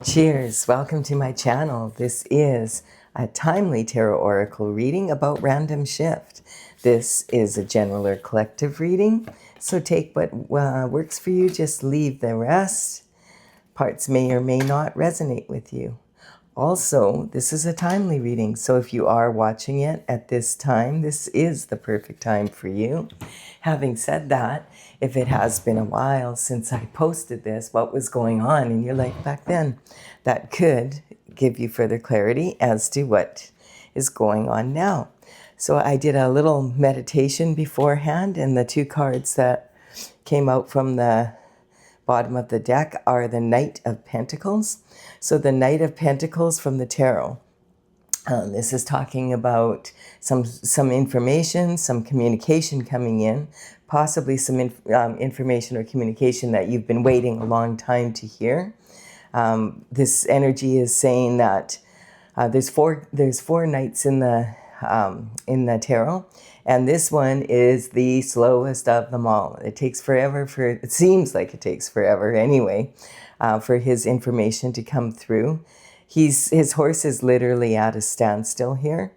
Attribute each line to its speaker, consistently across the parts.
Speaker 1: Cheers! Welcome to my channel. This is a timely tarot oracle reading about random shift. This is a general or collective reading, so take what works for you, just leave the rest. Parts may or may not resonate with you. Also, this is a timely reading, so if you are watching it at this time, this is the perfect time for you. Having said that, if it has been a while since I posted this, what was going on in your life back then, that could give you further clarity as to what is going on now. So I did a little meditation beforehand, and the two cards that came out from the bottom of the deck are the Knight of Pentacles. So the Knight of Pentacles from the tarot. This is talking about some information, some communication coming in, possibly some information or communication that you've been waiting a long time to hear. This energy is saying that there's four knights in the tarot, and this one is the slowest of them all. It takes forever it seems like it takes forever anyway, for his information to come through. His horse is literally at a standstill here.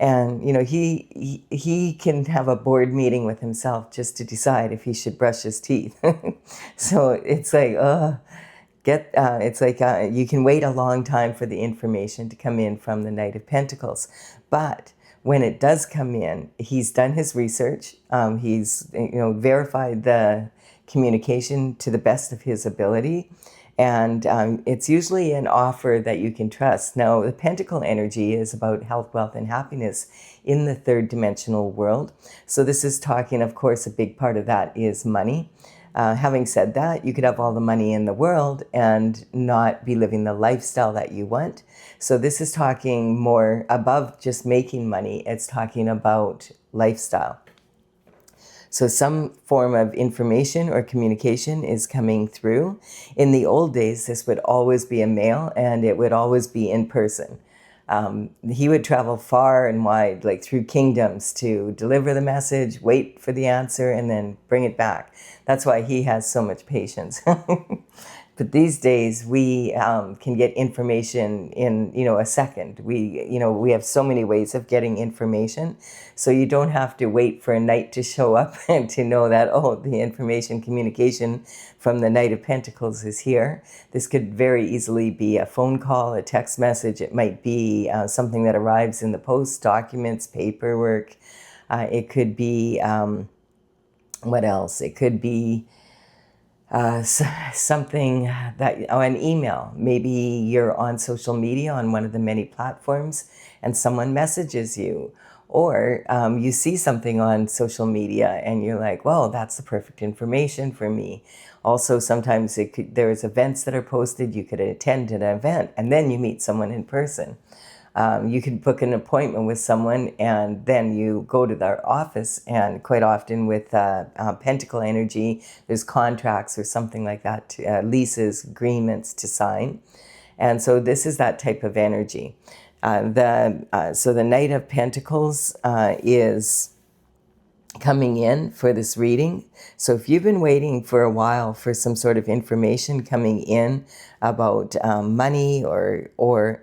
Speaker 1: And, you know, he can have a board meeting with himself just to decide if he should brush his teeth. So it's like, you can wait a long time for the information to come in from the Knight of Pentacles. But when it does come in, he's done his research. He's, verified the communication to the best of his ability. And it's usually an offer that you can trust. Now, the Pentacle energy is about health, wealth, and happiness in the third dimensional world. So this is talking, of course, a big part of that is money. Having said that, you could have all the money in the world and not be living the lifestyle that you want. So this is talking more above just making money. It's talking about lifestyle. So some form of information or communication is coming through. In the old days, this would always be a mail, and it would always be in person. He would travel far and wide, like through kingdoms, to deliver the message, wait for the answer, and then bring it back. That's why he has so much patience. But these days, we can get information in, a second. We have so many ways of getting information. So you don't have to wait for a knight to show up and to know that, the information communication from the Knight of Pentacles is here. This could very easily be a phone call, a text message. It might be something that arrives in the post, documents, paperwork. It could be, what else? It could be something an email. Maybe you're on social media on one of the many platforms and someone messages you, or you see something on social media and you're like, well, that's the perfect information for me. Also, sometimes there's events that are posted. You could attend an event and then you meet someone in person. You could book an appointment with someone and then you go to their office, and quite often with Pentacle energy, there's contracts or something like that, leases, agreements to sign. And so this is that type of energy. So the Knight of Pentacles is coming in for this reading. So if you've been waiting for a while for some sort of information coming in about money or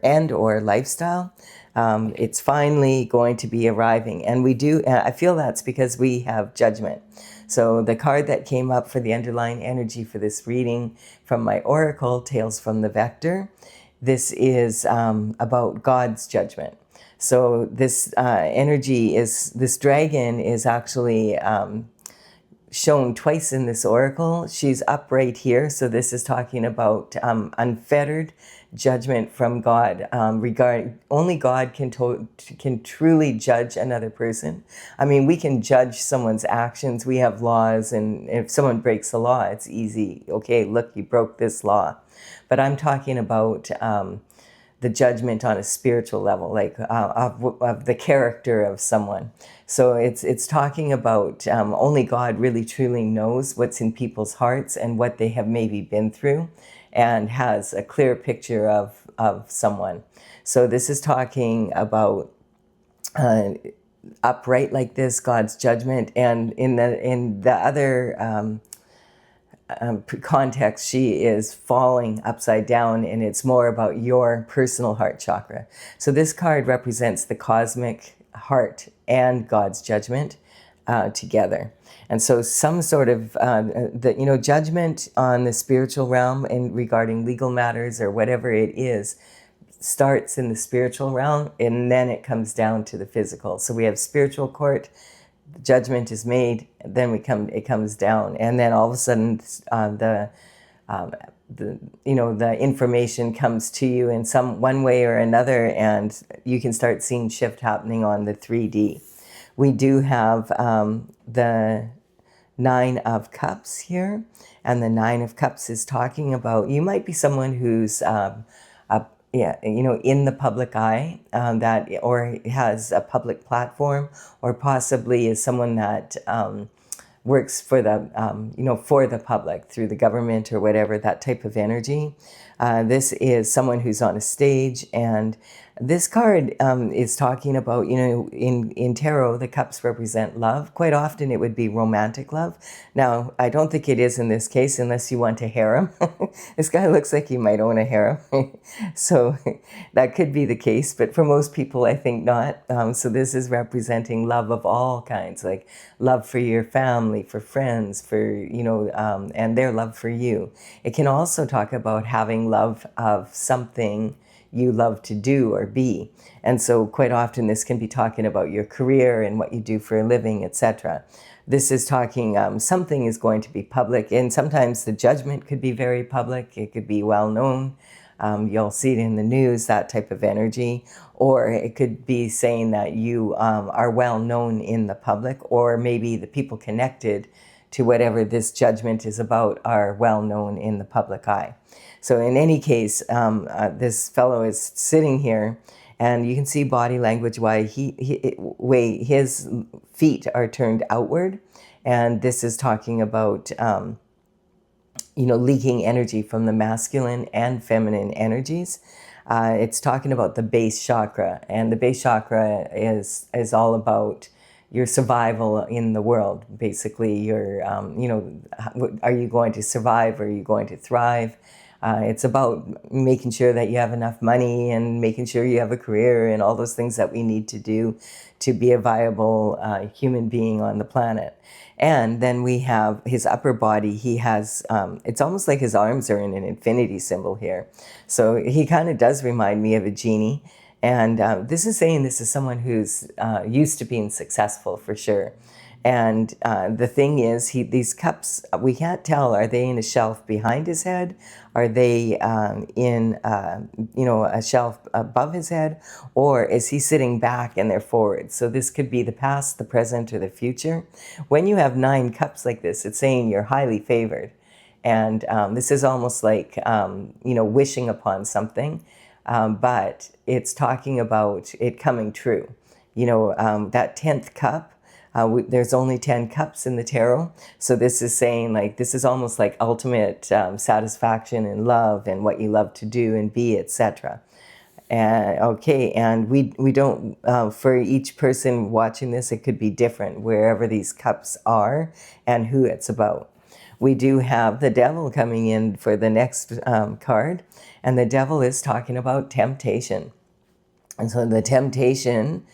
Speaker 1: lifestyle, it's finally going to be arriving. And I feel that's because we have Judgment. So the card that came up for the underlying energy for this reading from my oracle, Tales from the Vector, this is about God's judgment. So this this dragon is actually shown twice in this oracle. She's up right here. So this is talking about unfettered judgment from God. Only God can truly judge another person. I mean, we can judge someone's actions. We have laws, and if someone breaks the law, it's easy. Okay, look, you broke this law. But I'm talking about the judgment on a spiritual level, like of the character of someone. So it's talking about only God really truly knows what's in people's hearts and what they have maybe been through, and has a clear picture of someone. So this is talking about upright like this, God's judgment, and in the other context, she is falling upside down, and it's more about your personal heart chakra. So this card represents the cosmic heart and God's judgment together. And so some sort of judgment on the spiritual realm and regarding legal matters or whatever it is starts in the spiritual realm, and then it comes down to the physical. So we have spiritual court, judgment is made, then it comes down, and then all of a sudden the information comes to you in one way or another, and you can start seeing shift happening on the 3D. We do have the Nine of Cups here, and the Nine of Cups is talking about, you might be someone who's in the public eye, or has a public platform, or possibly is someone that works for the public through the government or whatever, that type of energy. This is someone who's on a stage, and this card is talking about, in tarot, the cups represent love. Quite often it would be romantic love. Now, I don't think it is in this case, unless you want a harem. This guy looks like he might own a harem. So that could be the case, but for most people, I think not. So this is representing love of all kinds, like love for your family, for friends, and their love for you. It can also talk about having love of something you love to do or be. And so quite often this can be talking about your career and what you do for a living, etc. This is talking, something is going to be public, and sometimes the judgment could be very public. It could be well known. You'll see it in the news, that type of energy. Or it could be saying that you are well known in the public, or maybe the people connected to whatever this judgment is about are well known in the public eye. So in any case, this fellow is sitting here, and you can see body language why his feet are turned outward, and this is talking about leaking energy from the masculine and feminine energies. It's talking about the base chakra, and the base chakra is all about your survival in the world. Basically, are you going to survive? Or are you going to thrive? It's about making sure that you have enough money and making sure you have a career and all those things that we need to do to be a viable human being on the planet. And then we have his upper body. He has, it's almost like his arms are in an infinity symbol here. So he kind of does remind me of a genie. And this is saying this is someone who's used to being successful for sure. And the thing is, these cups, we can't tell, are they in a shelf behind his head? Are they in a shelf above his head? Or is he sitting back and they're forward? So this could be the past, the present, or the future. When you have 9 cups like this, it's saying you're highly favored. And this is almost like, wishing upon something. But it's talking about it coming true. That 10th cup, there's only 10 cups in the tarot. So this is saying, like, this is almost like ultimate satisfaction and love and what you love to do and be, etc. And we don't, for each person watching this, it could be different wherever these cups are and who it's about. We do have the devil coming in for the next card, and the devil is talking about temptation. And so the temptation,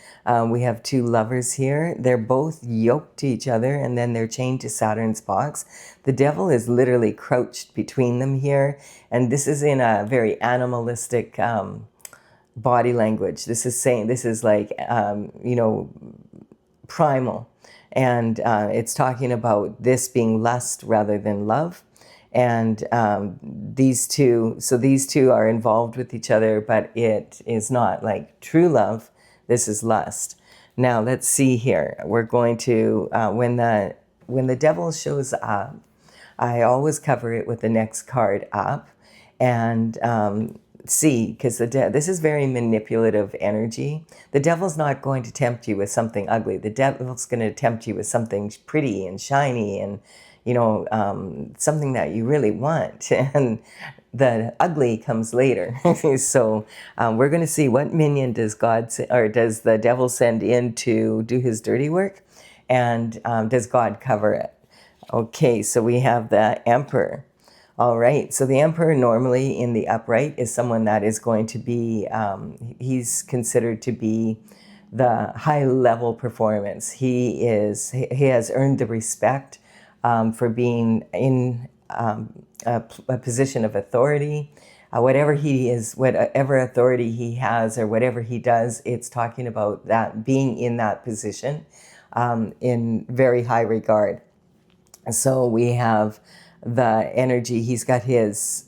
Speaker 1: we have 2 lovers here. They're both yoked to each other, and then they're chained to Saturn's box. The devil is literally crouched between them here, and this is in a very animalistic body language. This is saying, this is like, primal. And it's talking about this being lust rather than love. And these two are involved with each other, but it is not like true love. This is lust. Now let's see here. We're going to, when the devil shows up, I always cover it with the next card up, and see, because this is very manipulative energy. The devil's not going to tempt you with something ugly. The devil's going to tempt you with something pretty and shiny and, something that you really want. And the ugly comes later. So we're going to see what minion does does the devil send in to do his dirty work, and does God cover it? Okay, so we have the Emperor. All right, so the Emperor normally in the upright is someone that is going to be, he's considered to be the high level performance. He has earned the respect for being in a position of authority. Whatever he is, whatever authority he has or whatever he does, it's talking about that being in that position in very high regard. So we have the energy, he's got his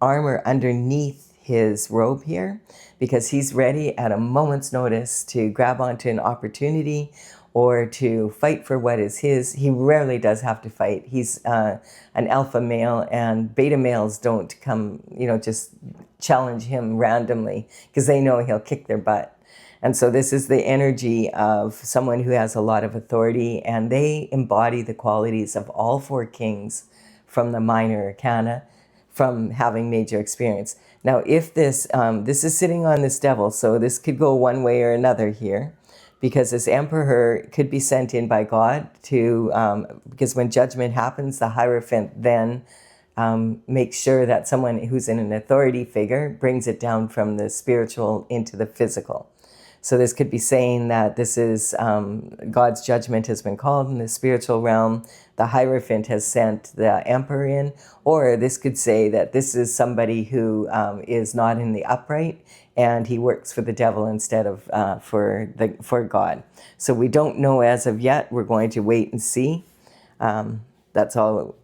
Speaker 1: armor underneath his robe here because he's ready at a moment's notice to grab onto an opportunity or to fight for what is his. He rarely does have to fight. He's an alpha male, and beta males don't come, just challenge him randomly because they know he'll kick their butt. And so this is the energy of someone who has a lot of authority, and they embody the qualities of all four kings from the minor arcana, from having major experience. Now, if this is sitting on this devil, so this could go one way or another here, because this emperor could be sent in by God to, because when judgment happens, the Hierophant then makes sure that someone who's in an authority figure brings it down from the spiritual into the physical. So this could be saying that this is God's judgment has been called in the spiritual realm. The Hierophant has sent the emperor in. Or this could say that this is somebody who is not in the upright and he works for the devil instead of for God. So we don't know as of yet. We're going to wait and see. That's all.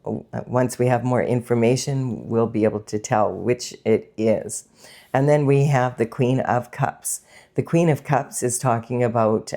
Speaker 1: Once we have more information, we'll be able to tell which it is. And then we have the Queen of Cups. The Queen of Cups is talking about,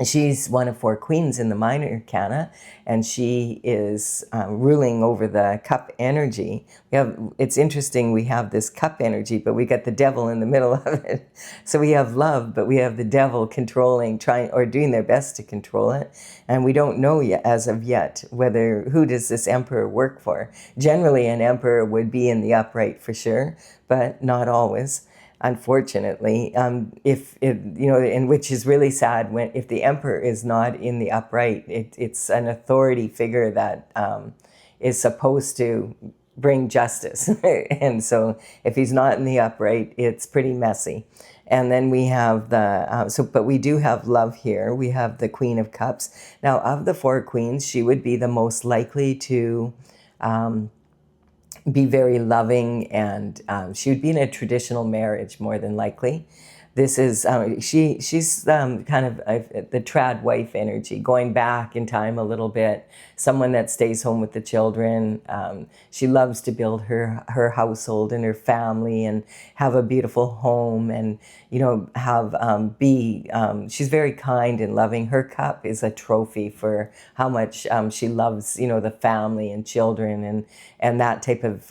Speaker 1: she's one of four queens in the minor arcana, and she is ruling over the cup energy. It's interesting, we have this cup energy, but we got the devil in the middle of it. So we have love, but we have the devil controlling, trying, or doing their best to control it. And we don't know yet, as of yet, who does this emperor work for. Generally, an emperor would be in the upright for sure, but not always. Unfortunately, and which is really sad if the emperor is not in the upright, it's an authority figure that is supposed to bring justice. And so if he's not in the upright, it's pretty messy. And then we have but we do have love here. We have the Queen of Cups. Now, of the four queens, she would be the most likely to be very loving, and she would be in a traditional marriage more than likely. This is, she's kind of the trad wife energy, going back in time a little bit, someone that stays home with the children. She loves to build her household and her family and have a beautiful home and, she's very kind and loving. Her cup is a trophy for how much she loves, the family and children and that type of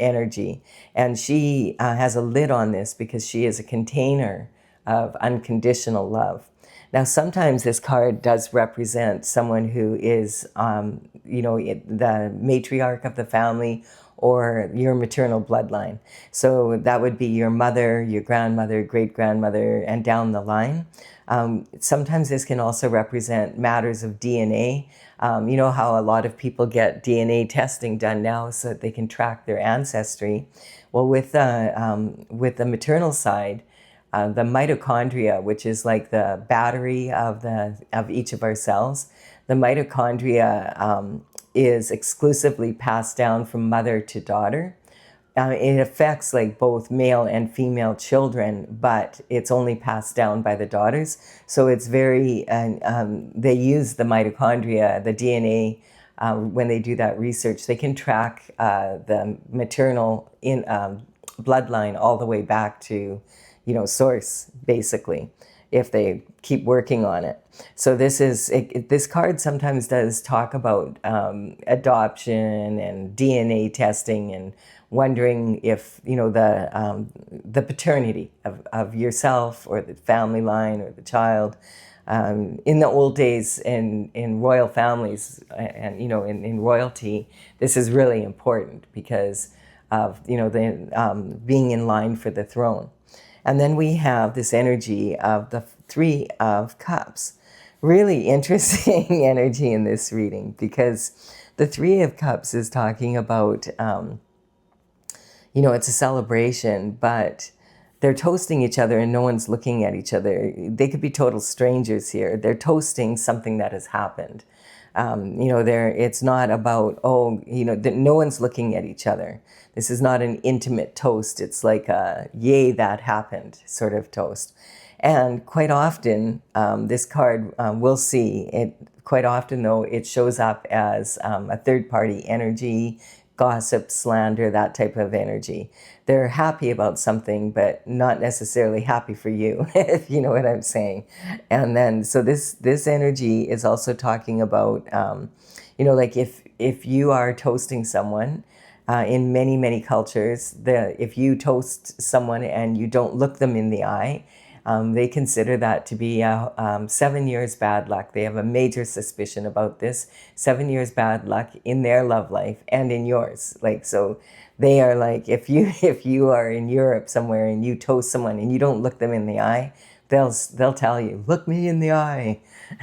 Speaker 1: energy. And she has a lid on this because she is a container of unconditional love. Now, sometimes this card does represent someone who is, the matriarch of the family or your maternal bloodline. So that would be your mother, your grandmother, great-grandmother, and down the line. Sometimes this can also represent matters of DNA. You know how a lot of people get DNA testing done now so that they can track their ancestry. Well, with the maternal side, the mitochondria, which is like the battery of each of our cells, the mitochondria is exclusively passed down from mother to daughter. It affects like both male and female children, but it's only passed down by the daughters. So it's very, they use the mitochondria, the DNA, when they do that research. They can track the maternal bloodline all the way back to, source, basically, if they keep working on it. So this card sometimes does talk about adoption and DNA testing and wondering if, the paternity of yourself or the family line or the child. In the old days in royal families and, in royalty, this is really important because of, being in line for the throne. And then we have this energy of the Three of Cups. really interesting energy in this reading, because the Three of Cups is talking about, it's a celebration, but they're toasting each other and no one's looking at each other. They could be total strangers here. They're toasting something that has happened. It's not about, no one's looking at each other. This is not an intimate toast. It's like a, yay, that happened sort of toast. And quite often, this card, we'll see it quite often, though, it shows up as a third-party energy, gossip, slander, that type of energy. They're happy about something, but not necessarily happy for you, if you know what I'm saying. And then, so this energy is also talking about, like if you are toasting someone, in many, many cultures, if you toast someone and you don't look them in the eye, they consider that to be 7 years bad luck. They have a major suspicion about this. 7 years bad luck in their love life and in yours. Like, so they are like, if you are in Europe somewhere and you toast someone and you don't look them in the eye, they'll tell you, look me in the eye.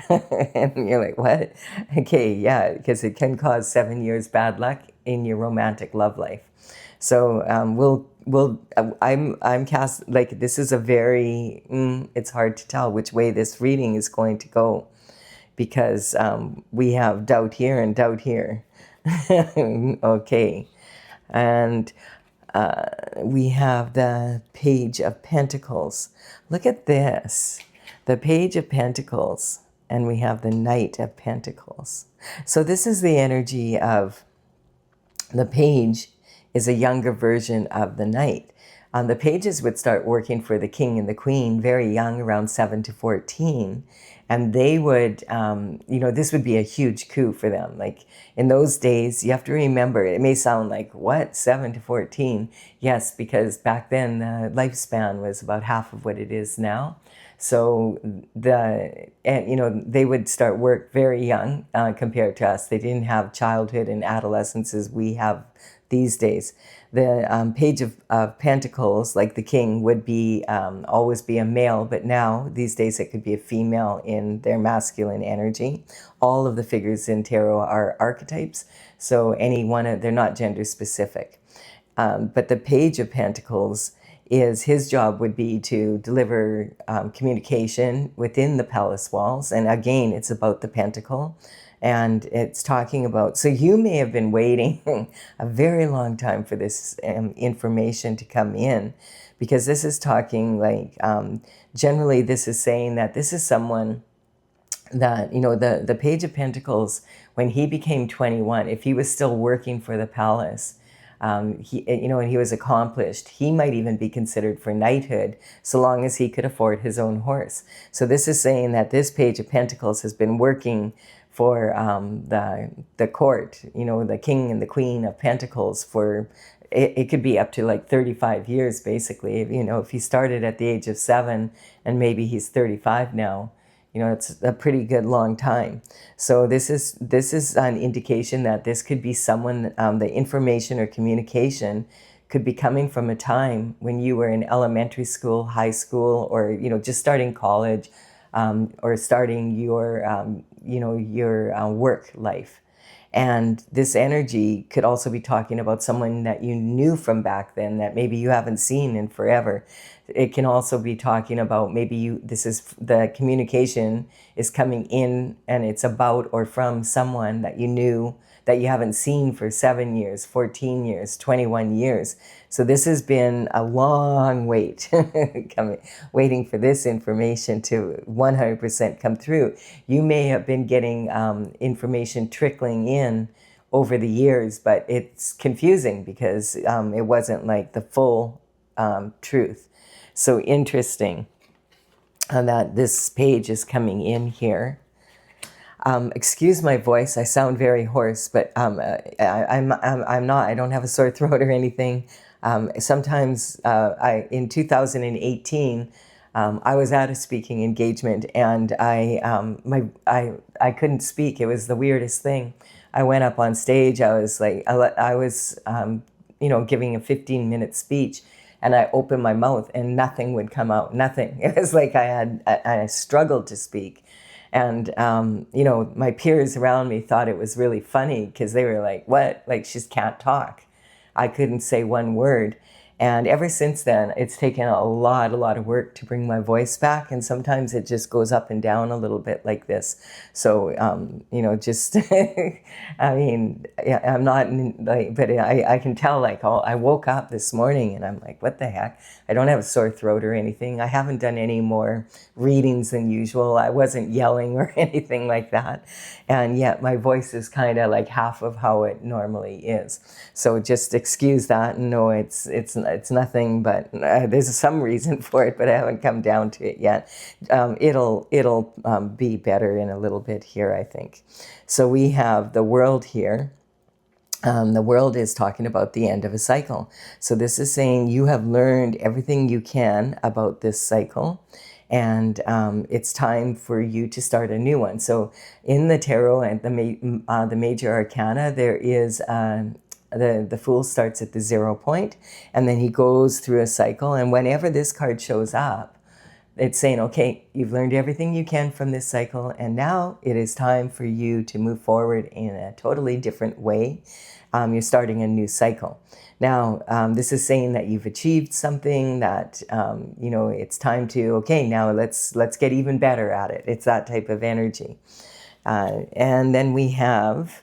Speaker 1: And you're like, what? Okay, yeah, because it can cause 7 years bad luck in your romantic love life. So I'm cast, like, this is a very, it's hard to tell which way this reading is going to go, because we have doubt here and doubt here. Okay. And we have the Page of Pentacles. Look at this. The Page of Pentacles. And we have the Knight of Pentacles. So this is the energy of the Page is a younger version of the Knight. The pages would start working for the king and the queen very young, around 7 to 14. And they would, this would be a huge coup for them. Like in those days, you have to remember, it may sound like, what, 7 to 14? Yes, because back then the lifespan was about half of what it is now. So they would start work very young compared to us. They didn't have childhood and adolescence as we have these days. The Page of Pentacles, like the king, would be always be a male, but now, these days, it could be a female in their masculine energy. All of the figures in tarot are archetypes, so they're not gender specific. But the Page of Pentacles his job would be to deliver communication within the palace walls. And again, it's about the pentacle. And it's talking about, so you may have been waiting a very long time for this information to come in, because this is talking like, generally this is saying that this is someone that, the Page of Pentacles, when he became 21, if he was still working for the palace, and he was accomplished, he might even be considered for knighthood, so long as he could afford his own horse. So this is saying that this Page of Pentacles has been working for the court, the king and the queen of pentacles for, it could be up to like 35 years, basically. If he started at the age of 7 and maybe he's 35 now, it's a pretty good long time. So this is an indication that this could be someone, the information or communication could be coming from a time when you were in elementary school, high school, or, just starting college, or starting your work life. And this energy could also be talking about someone that you knew from back then that maybe you haven't seen in forever. It can also be talking about maybe the communication is coming in and it's about or from someone that you knew that you haven't seen for 7 years, 14 years, 21 years. So this has been a long wait, waiting for this information to 100% come through. You may have been getting information trickling in over the years, but it's confusing because it wasn't like the full truth. So interesting that this page is coming in here. Excuse my voice, I sound very hoarse, but I'm not. I don't have a sore throat or anything. Sometimes in 2018, I was at a speaking engagement and I couldn't speak. It was the weirdest thing. I went up on stage. I was giving a 15-minute speech, and I opened my mouth and nothing would come out. Nothing. It was like I struggled to speak. And, my peers around me thought it was really funny because they were like, what? Like, she just can't talk. I couldn't say one word. And ever since then, it's taken a lot of work to bring my voice back. And sometimes it just goes up and down a little bit like this. So, just, I mean, yeah, I'm not like, but I can tell, like, I woke up this morning and I'm like, what the heck? I don't have a sore throat or anything. I haven't done any more readings than usual. I wasn't yelling or anything like that. And yet my voice is kind of like half of how it normally is. So just excuse that and know it's nothing, but there's some reason for it, but I haven't come down to it yet. It'll be better in a little bit here, I think. So we have the world here. The world is talking about the end of a cycle. So this is saying you have learned everything you can about this cycle, and it's time for you to start a new one. So in the tarot and the major arcana, there is the Fool starts at the 0 point, and then he goes through a cycle. And whenever this card shows up, it's saying, okay, you've learned everything you can from this cycle, and now it is time for you to move forward in a totally different way. You're starting a new cycle. Now, this is saying that you've achieved something, that, it's time to, okay, now let's get even better at it. It's that type of energy. And then we have,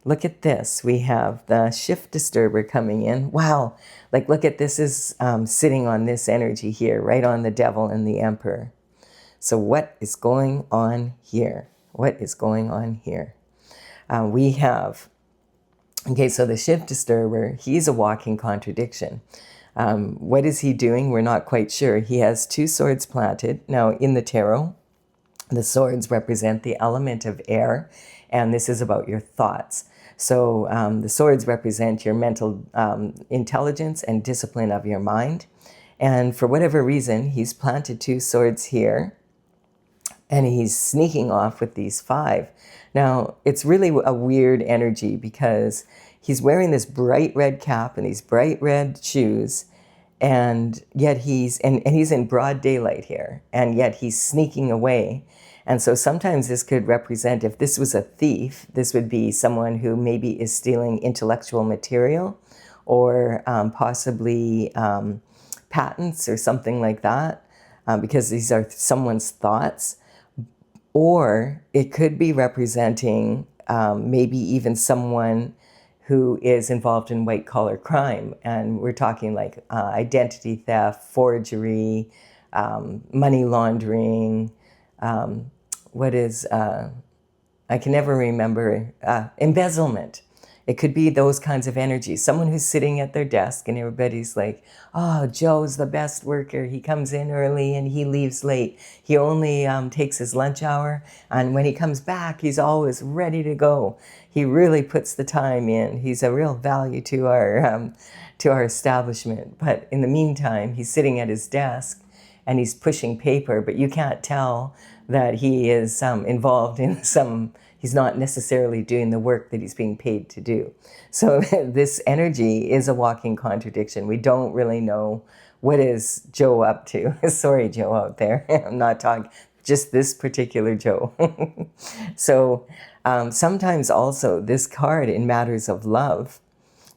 Speaker 1: look at this. We have the shift disturber coming in. Wow. Like, look at this is sitting on this energy here, right on the devil and the emperor. So what is going on here? What is going on here? We have, okay, so the shift disturber, he's a walking contradiction. What is he doing? We're not quite sure. He has 2 swords planted. Now, in the tarot, the swords represent the element of air, and this is about your thoughts. So the swords represent your mental intelligence and discipline of your mind. And for whatever reason, he's planted 2 swords here, and he's sneaking off with these 5. Now, it's really a weird energy because he's wearing this bright red cap and these bright red shoes, and yet he's in broad daylight here, and yet he's sneaking away. And so sometimes this could represent, if this was a thief, this would be someone who maybe is stealing intellectual material, or possibly patents or something like that, because these are someone's thoughts. Or it could be representing maybe even someone who is involved in white-collar crime. And we're talking like identity theft, forgery, money laundering, I can never remember, embezzlement. It could be those kinds of energies. Someone who's sitting at their desk and everybody's like, oh, Joe's the best worker. He comes in early and he leaves late. He only takes his lunch hour. And when he comes back, he's always ready to go. He really puts the time in. He's a real value to our establishment. But in the meantime, he's sitting at his desk and he's pushing paper, but you can't tell that he is involved in he's not necessarily doing the work that he's being paid to do. So this energy is a walking contradiction. We don't really know what is Joe up to. Sorry, Joe out there. I'm not talking, just this particular Joe. So sometimes also this card in matters of love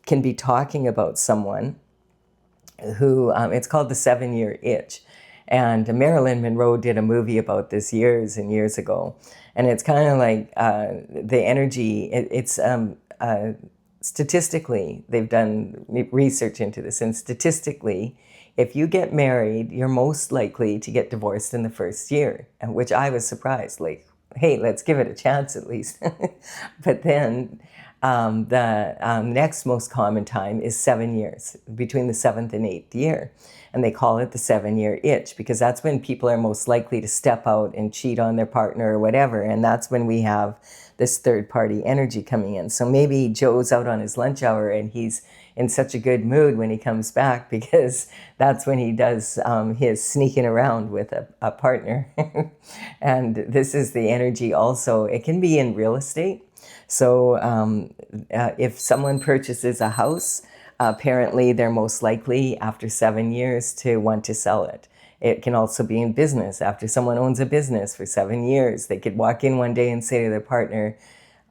Speaker 1: can be talking about someone who, it's called the 7-year itch. And Marilyn Monroe did a movie about this years and years ago. And it's kind of like the energy, it's statistically, they've done research into this. And statistically, if you get married, you're most likely to get divorced in the first year, which I was surprised. Like, hey, let's give it a chance at least. But then the next most common time is 7 years, between the 7th and 8th year. And they call it the 7-year itch because that's when people are most likely to step out and cheat on their partner or whatever. And that's when we have this third-party energy coming in. So maybe Joe's out on his lunch hour and he's in such a good mood when he comes back because that's when he does his sneaking around with a partner. And this is the energy also. It can be in real estate. So if someone purchases a house, Apparently, they're most likely after 7 years to want to sell it. It can also be in business. After someone owns a business for 7 years, they could walk in one day and say to their partner,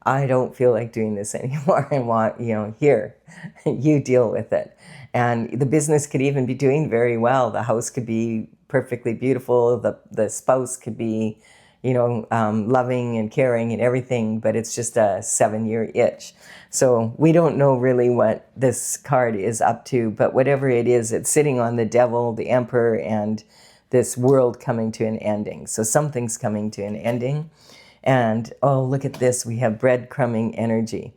Speaker 1: I don't feel like doing this anymore. I want, here, you deal with it. And the business could even be doing very well. The house could be perfectly beautiful. The spouse could be, loving and caring and everything, but it's just a 7-year itch. So we don't know really what this card is up to, but whatever it is, it's sitting on the devil, the emperor, and this world coming to an ending. So something's coming to an ending. And, oh, look at this. We have breadcrumbing energy.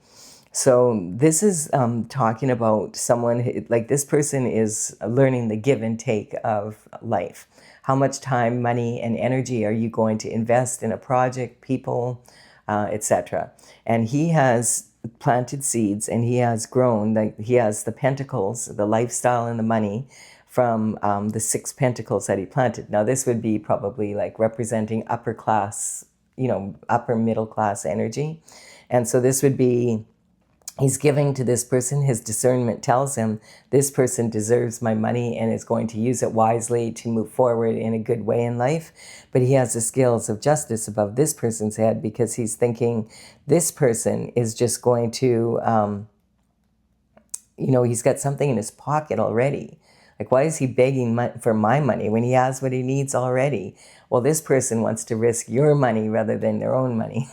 Speaker 1: So this is talking about someone, like this person is learning the give and take of life. How much time, money, and energy are you going to invest in a project, people, etc. And he has planted seeds and he has grown. Like he has the pentacles, the lifestyle and the money from the 6 pentacles that he planted. Now this would be probably like representing upper class, upper middle class energy. And so this would be, he's giving to this person. His discernment tells him this person deserves my money and is going to use it wisely to move forward in a good way in life. But he has the scales of justice above this person's head because he's thinking this person is just going to, he's got something in his pocket already. Like, why is he begging for my money when he has what he needs already? Well, this person wants to risk your money rather than their own money.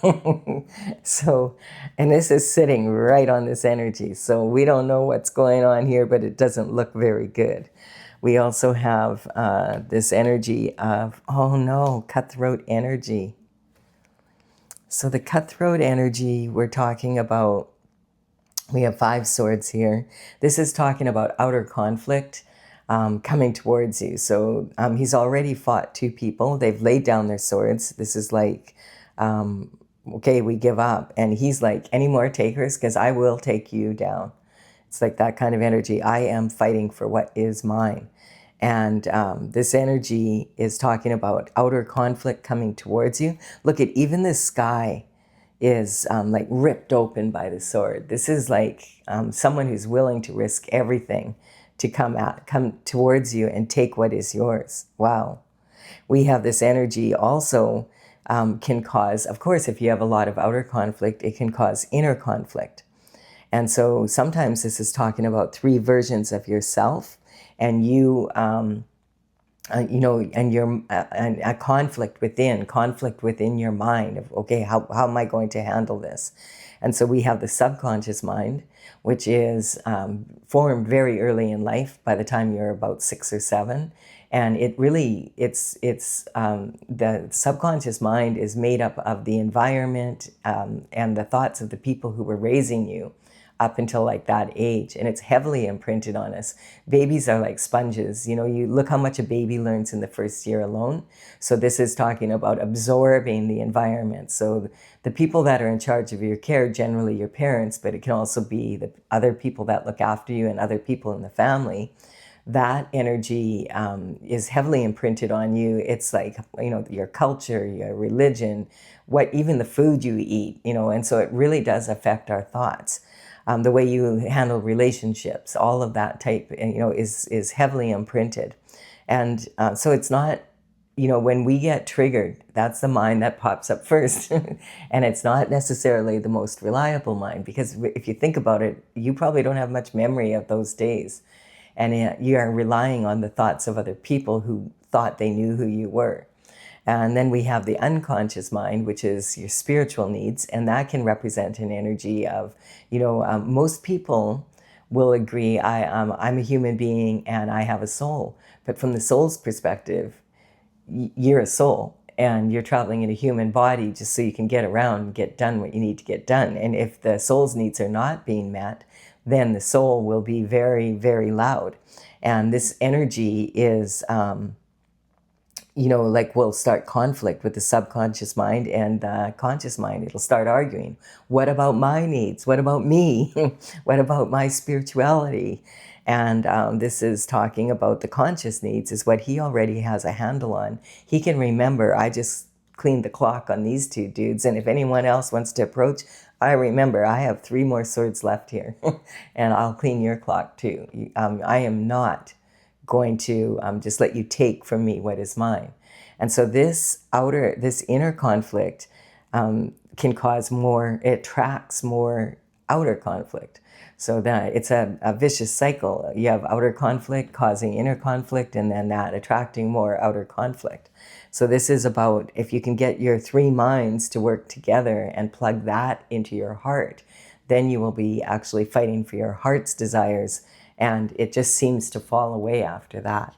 Speaker 1: So, and this is sitting right on this energy. So we don't know what's going on here, but it doesn't look very good. We also have this energy of, oh no, cutthroat energy. So the cutthroat energy we're talking about, we have 5 swords here. This is talking about outer conflict. Coming towards you. So he's already fought 2 people. They've laid down their swords. This is like, okay, we give up. And he's like, any more takers? Because I will take you down. It's like that kind of energy. I am fighting for what is mine. And this energy is talking about outer conflict coming towards you. Look at even the sky is like ripped open by the sword. This is like someone who's willing to risk everything to come towards you and take what is yours. Wow. We have this energy also can cause, of course, if you have a lot of outer conflict, it can cause inner conflict. And so sometimes this is talking about 3 versions of yourself and you, and a conflict within your mind of, okay, how am I going to handle this? And so we have the subconscious mind, which is formed very early in life, by the time you're about 6 or 7. And it really, the subconscious mind is made up of the environment and the thoughts of the people who were raising you up until like that age. And it's heavily imprinted on us. Babies are like sponges. You look how much a baby learns in the first year alone. So this is talking about absorbing the environment. So the people that are in charge of your care, generally your parents, but it can also be the other people that look after you and other people in the family. That energy is heavily imprinted on you. It's like, your culture, your religion, even the food you eat, and so it really does affect our thoughts. The way you handle relationships, all of that type, is heavily imprinted. And so it's not, when we get triggered, that's the mind that pops up first. And it's not necessarily the most reliable mind, because if you think about it, you probably don't have much memory of those days. And you are relying on the thoughts of other people who thought they knew who you were. And then we have the unconscious mind, which is your spiritual needs. And that can represent an energy of, most people will agree, I'm a human being and I have a soul. But from the soul's perspective, you're a soul and you're traveling in a human body just so you can get around and get done what you need to get done. And if the soul's needs are not being met, then the soul will be very, very loud. And this energy is, will start conflict with the subconscious mind and the conscious mind. It'll start arguing. What about my needs? What about me? What about my spirituality? And this is talking about the conscious needs, is what he already has a handle on. He can remember, I just cleaned the clock on these 2 dudes, and if anyone else wants to approach, I remember I have 3 more swords left here, and I'll clean your clock too. I am not going to just let you take from me what is mine. And so this inner conflict can cause more, it attracts more outer conflict. So that it's a vicious cycle. You have outer conflict causing inner conflict, and then that attracting more outer conflict. So this is about, if you can get your 3 minds to work together and plug that into your heart, then you will be actually fighting for your heart's desires, and it just seems to fall away after that.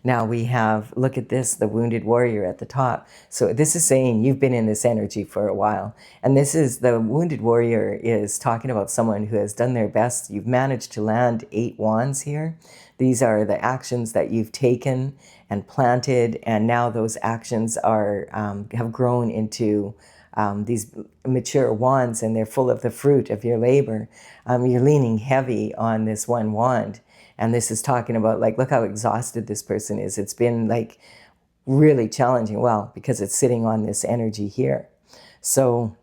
Speaker 1: Now we have, look at this, the wounded warrior at the top. So this is saying you've been in this energy for a while. And this is, the wounded warrior is talking about someone who has done their best. You've managed to land 8 wands here. These are the actions that you've taken and planted, and now those actions are have grown into these mature wands, and they're full of the fruit of your labor. You're leaning heavy on this 1 wand. And this is talking about, like, look how exhausted this person is. It's been like really challenging. Well, because it's sitting on this energy here. So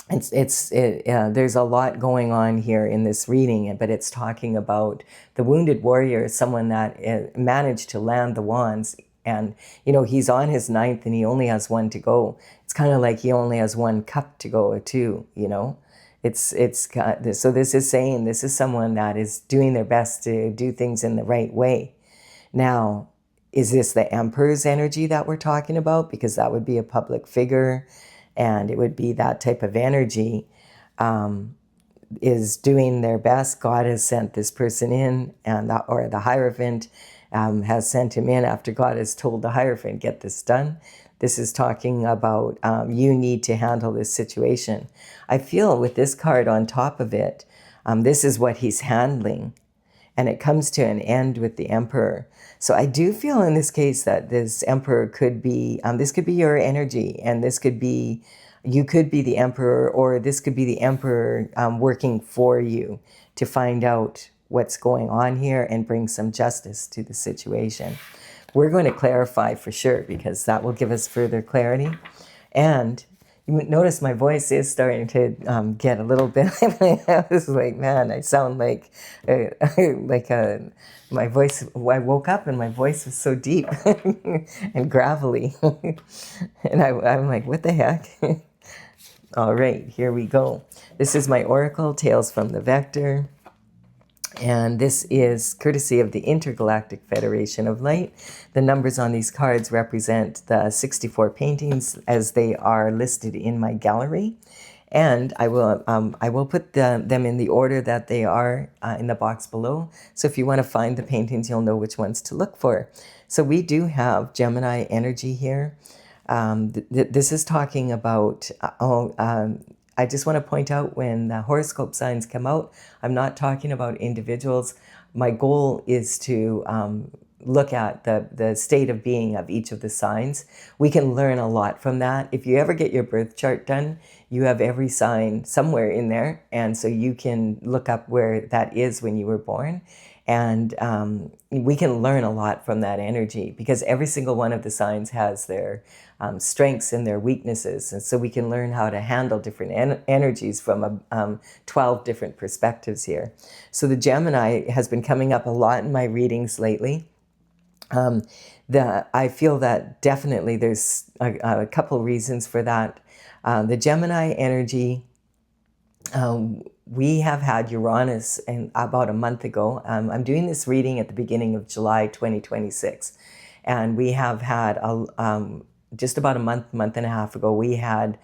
Speaker 1: there's a lot going on here in this reading, but it's talking about the wounded warrior, someone that managed to land the wands. And, he's on his 9th and he only has 1 to go. It's kind of like he only has 1 cup to go too, So this is saying this is someone that is doing their best to do things in the right way. Now, is this the Emperor's energy that we're talking about? Because that would be a public figure, and it would be that type of energy is doing their best. God has sent this person in, or the Hierophant has sent him in after God has told the Hierophant, get this done. This is talking about you need to handle this situation. I feel with this card on top of it, this is what he's handling. And it comes to an end with the Emperor. So I do feel in this case that this Emperor could be, this could be your energy. And this could be, you could be the Emperor, or this could be the Emperor working for you to find out what's going on here and bring some justice to the situation. We're going to clarify for sure, because that will give us further clarity. And you notice my voice is starting to get a little bit, I was like, man, I sound like my voice, I woke up and my voice was so deep and gravelly. And I'm like, what the heck? All right, here we go. This is my Oracle, Tales from the Vector. And this is courtesy of the Intergalactic Federation of Light. The numbers on these cards represent the 64 paintings as they are listed in my gallery. And I will put them in the order that they are in the box below. So if you want to find the paintings, you'll know which ones to look for. So we do have Gemini energy here. This is talking about... I just want to point out, when the horoscope signs come out, I'm not talking about individuals. My goal is to look at the state of being of each of the signs. We can learn a lot from that. If you ever get your birth chart done, you have every sign somewhere in there. And so you can look up where that is when you were born. And we can learn a lot from that energy, because every single one of the signs has their strengths and their weaknesses. And so we can learn how to handle different energies from 12 different perspectives here. So the Gemini has been coming up a lot in my readings lately. I feel that definitely there's a couple reasons for that. The Gemini energy, we have had Uranus about a month ago. I'm doing this reading at the beginning of July 2026. And we have had, just about a month and a half ago, we had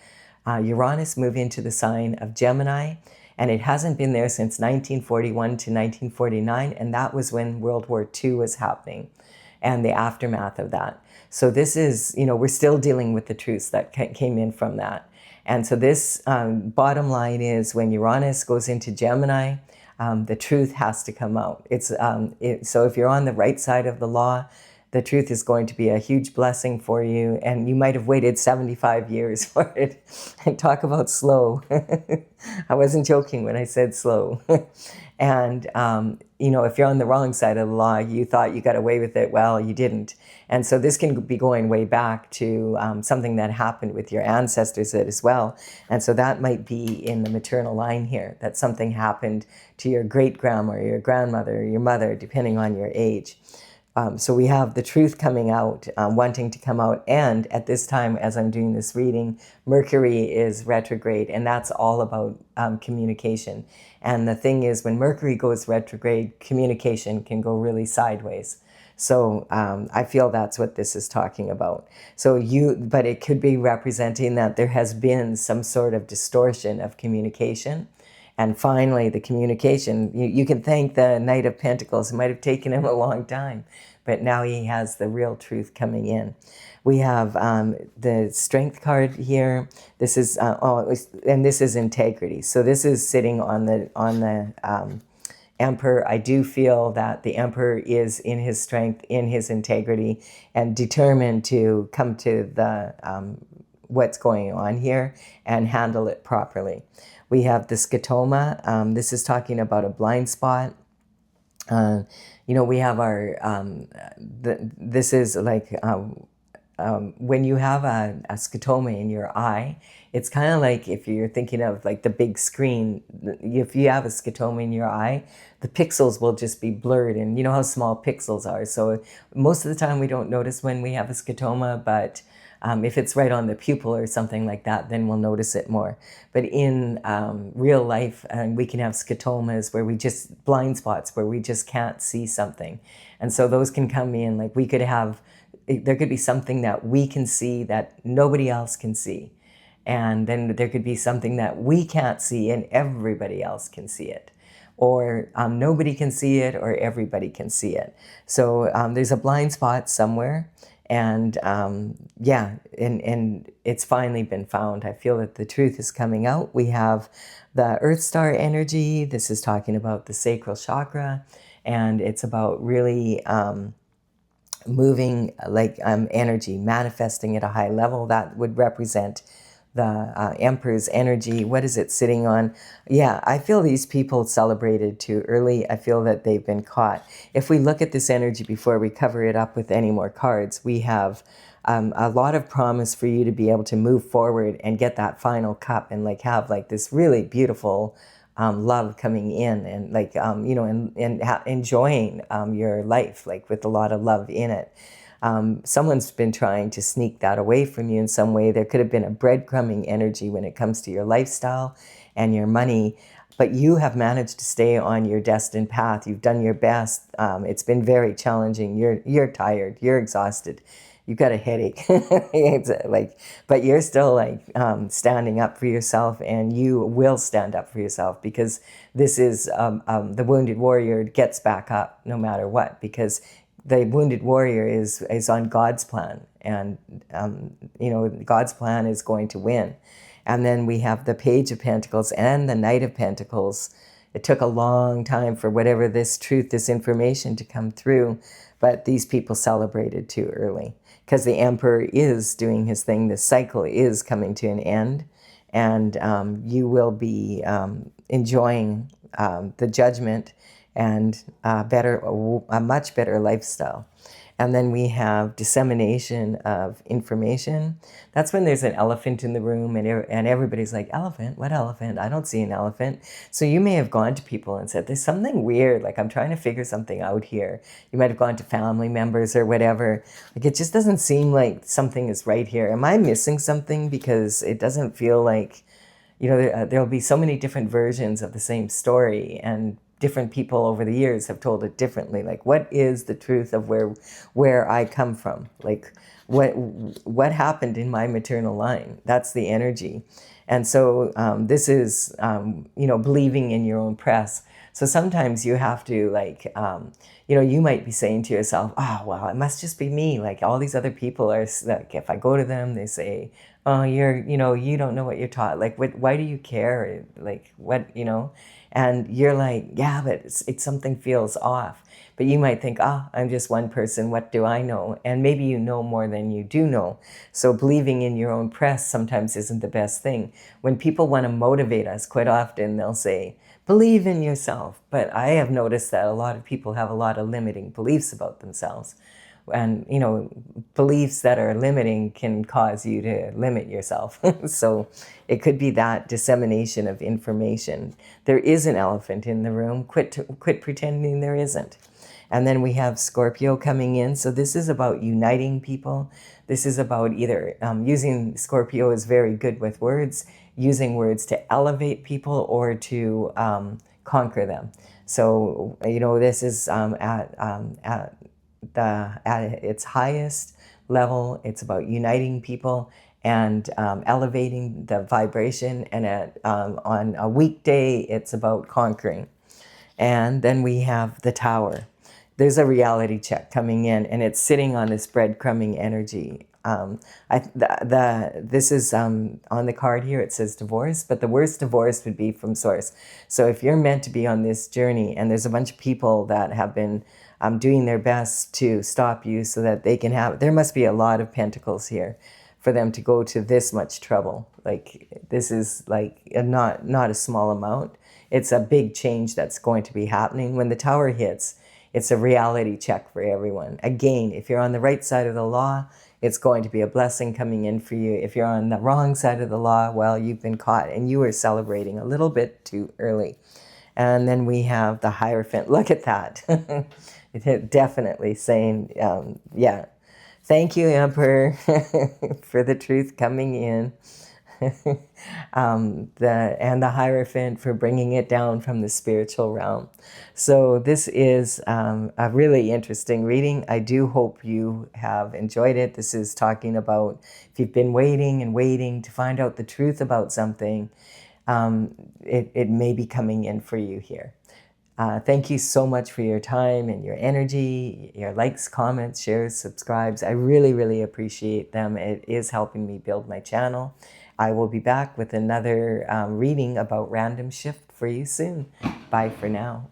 Speaker 1: Uranus move into the sign of Gemini. And it hasn't been there since 1941 to 1949. And that was when World War II was happening and the aftermath of that. So this is, we're still dealing with the truths that came in from that. And so this bottom line is, when Uranus goes into Gemini, the truth has to come out. So if you're on the right side of the law, the truth is going to be a huge blessing for you. And you might have waited 75 years for it. And talk about slow. I wasn't joking when I said slow. And you know, if you're on the wrong side of the law, you thought you got away with it. Well, you didn't. And so this can be going way back to something that happened with your ancestors as well. And so that might be in the maternal line here, that something happened to your great-grandma or your grandmother or your mother, depending on your age. So we have the truth coming out, wanting to come out. And at this time, as I'm doing this reading, Mercury is retrograde, and that's all about communication. And the thing is, when Mercury goes retrograde, communication can go really sideways. So I feel that's what this is talking about. So but it could be representing that there has been some sort of distortion of communication. And finally, the communication, you can thank the Knight of Pentacles. It might have taken him a long time, but now he has the real truth coming in. We have the Strength card here. This is, and this is integrity. So this is sitting on the Emperor. I do feel that the Emperor is in his strength, in his integrity, and determined to come to the what's going on here and handle it properly. We have the scotoma. This is talking about a blind spot. You know, we have our, this is like when you have a scotoma in your eye, it's kind of like if you're thinking of like the big screen, if you have a scotoma in your eye, the pixels will just be blurred, and you know how small pixels are. So most of the time we don't notice when we have a scotoma, but if it's right on the pupil or something like that, then we'll notice it more. But in real life, we can have scotomas where blind spots where we just can't see something. And so those can come in, like there could be something that we can see that nobody else can see. And then there could be something that we can't see and everybody else can see it. Or nobody can see it or everybody can see it. So there's a blind spot somewhere. And yeah, and it's finally been found. I feel that the truth is coming out. We have the Earth Star energy. This is talking about the sacral chakra, and it's about really moving like energy, manifesting at a high level. That would represent the Emperor's energy. What is it sitting on? Yeah, I feel these people celebrated too early. I feel that they've been caught. If we look at this energy before we cover it up with any more cards, we have a lot of promise for you to be able to move forward and get that final cup and like have like this really beautiful love coming in, and like, you know, and enjoying your life, like with a lot of love in it. Someone's been trying to sneak that away from you in some way. There could have been a breadcrumbing energy when it comes to your lifestyle and your money, but you have managed to stay on your destined path. You've done your best. It's been very challenging. You're tired. You're exhausted. You've got a headache. It's like, but you're still like standing up for yourself, and you will stand up for yourself, because this is the wounded warrior gets back up no matter what, because the wounded warrior is on God's plan, and you know, God's plan is going to win. And then we have the Page of Pentacles and the Knight of Pentacles. It took a long time for whatever this truth, this information to come through, but these people celebrated too early, because the Emperor is doing his thing. The cycle is coming to an end, and you will be enjoying the judgment and a much better lifestyle. And then we have dissemination of information. That's when there's an elephant in the room, and everybody's like, elephant? What elephant? I don't see an elephant. So you may have gone to people and said, there's something weird, like I'm trying to figure something out here. You might have gone to family members or whatever. Like, it just doesn't seem like something is right here. Am I missing something? Because it doesn't feel like, you know, there'll be so many different versions of the same story, and different people over the years have told it differently. Like, what is the truth of where I come from? Like, what happened in my maternal line? That's the energy. And so this is, you know, believing in your own press. So sometimes you have to, like, you know, you might be saying to yourself, oh, well, it must just be me. Like, all these other people are, like, if I go to them, they say, oh, you know, you don't know what you're taught. Like, why do you care? Like, what, you know? And you're like, yeah, but it's something feels off. But you might think, I'm just one person. What do I know? And maybe you know more than you do know. So believing in your own press sometimes isn't the best thing. When people want to motivate us, quite often they'll say, Believe in yourself. But I have noticed that a lot of people have a lot of limiting beliefs about themselves. And, you know, beliefs that are limiting can cause you to limit yourself. So it could be that dissemination of information. There is an elephant in the room. Quit pretending there isn't. And then we have Scorpio coming in. So this is about uniting people. This is about either using Scorpio is very good with words, using words to elevate people or to conquer them. So, you know, this is at its highest level. It's about uniting people and elevating the vibration. And on a weekday, it's about conquering. And then we have the Tower. There's a reality check coming in, and it's sitting on this breadcrumbing energy. This is on the card here. It says divorce, but the worst divorce would be from source. So if you're meant to be on this journey, and there's a bunch of people that have been doing their best to stop you so that they can have, there must be a lot of pentacles here for them to go to this much trouble. Like, this is like not a small amount. It's a big change that's going to be happening. When the Tower hits, it's a reality check for everyone. Again, if you're on the right side of the law, it's going to be a blessing coming in for you. If you're on the wrong side of the law, well, you've been caught and you were celebrating a little bit too early. And then we have the Hierophant. Look at that. It definitely saying, yeah, thank you, Emperor, for the truth coming in. And the Hierophant for bringing it down from the spiritual realm. So this is a really interesting reading. I do hope you have enjoyed it. This is talking about if you've been waiting and waiting to find out the truth about something, it may be coming in for you here. Thank you so much for your time and your energy, your likes, comments, shares, subscribes. I really, really appreciate them. It is helping me build my channel. I will be back with another reading about random shift for you soon. Bye for now.